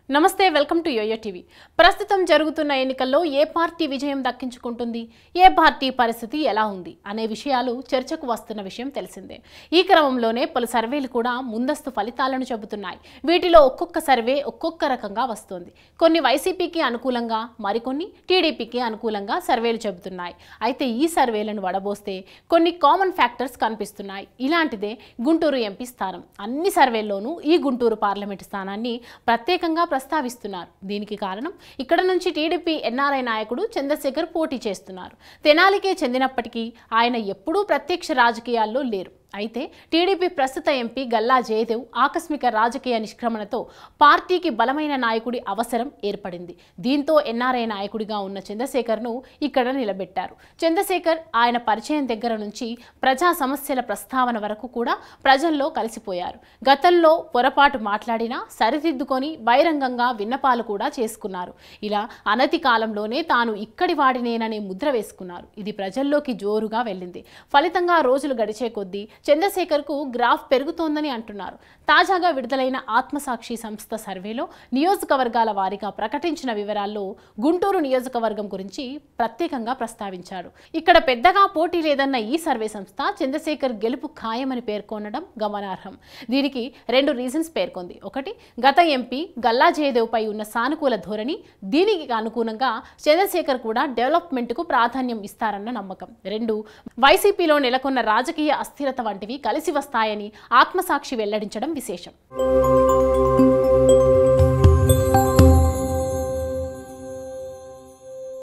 నమస్తే welcome to yo-yo TV ప్రస్తుతం జరుగుతున్న ఎన్నికల్లో ఏ పార్టీ విజయం దక్కించుకుంటుంది ఏ పార్టీ పరిస్థితి ఎలా ఉంది అనే విషయాలు చర్చకు వస్తున్న విషయం తెలిసిందే ఈ క్రమంలోనే పలు సర్వేలు కూడా ముందస్తు ఫలితాలను చెబుతున్నాయి వీటిలో ఒక్కొక్క సర్వే ఒక్కొక్క రకంగా వస్తుంది కొన్ని వైసీపీకి అనుకూలంగా మరికొన్ని టీడీపీకి అనుకూలంగా సర్వేలు చెబుతున్నాయి అయితే ఈ సర్వేలను వడబోస్తే కొన్ని కామన్ ఫ్యాక్టర్స్ కనిపిస్తున్నాయి ఇలాంటిదే గుంటూరు ఎంపీ స్థానం అన్ని సర్వేల్లోనూ ఈ గుంటూరు పార్లమెంట్ స్థానాన్ని ప్రత్యేకంగా ప్రస్తావిస్తున్నారు దీనికి కారణం ఇక్కడ నుంచి టీడీపీ ఎన్ఆర్ఐ నాయకుడు చంద్రశేఖర్ పోటీ చేస్తున్నారు తెనాలికే చెందినప్పటికీ ఆయన ఎప్పుడూ ప్రత్యక్ష రాజకీయాల్లో లేరు అయితే టీడీపీ ప్రస్తుత ఎంపీ గల్లా జయదేవ్ ఆకస్మిక రాజకీయ నిష్క్రమణతో పార్టీకి బలమైన నాయకుడి అవసరం ఏర్పడింది దీంతో ఎన్ఆర్ఐ నాయకుడిగా ఉన్న చంద్రశేఖర్ను ఇక్కడ నిలబెట్టారు చంద్రశేఖర్ ఆయన పరిచయం దగ్గర నుంచి ప్రజా సమస్యల ప్రస్తావన వరకు కూడా ప్రజల్లో కలిసిపోయారు గతంలో పొరపాటు మాట్లాడినా సరిదిద్దుకొని బహిరంగంగా విన్నపాలు కూడా చేసుకున్నారు ఇలా అనతి కాలంలోనే తాను ఇక్కడి వాడినేననే ముద్ర వేసుకున్నారు ఇది ప్రజల్లోకి జోరుగా వెళ్ళింది ఫలితంగా రోజులు గడిచే కొద్దీ చంద్రశేఖర్కు గ్రాఫ్ పెరుగుతోందని అంటున్నారు తాజాగా విడుదలైన ఆత్మసాక్షి సంస్థ సర్వేలో నియోజకవర్గాల వారీగా ప్రకటించిన వివరాల్లో గుంటూరు నియోజకవర్గం గురించి ప్రత్యేకంగా ప్రస్తావించారు ఇక్కడ పెద్దగా పోటీ లేదన్న ఈ సర్వే సంస్థ చంద్రశేఖర్ గెలుపు ఖాయమని పేర్కొనడం గమనార్హం దీనికి రెండు రీజన్స్ పేర్కొంది ఒకటి గత ఎంపీ గల్లా జయదేవ్ పై ఉన్న సానుకూల ధోరణి దీనికి అనుగుణంగా చంద్రశేఖర్ కూడా డెవలప్మెంట్ కు ప్రాధాన్యం ఇస్తారన్న నమ్మకం రెండు వైసీపీలో నెలకొన్న రాజకీయ అస్థిరత వంటివి కలిసి వస్తాయని ఆత్మసాక్షి వెల్లడించడం విశేషం.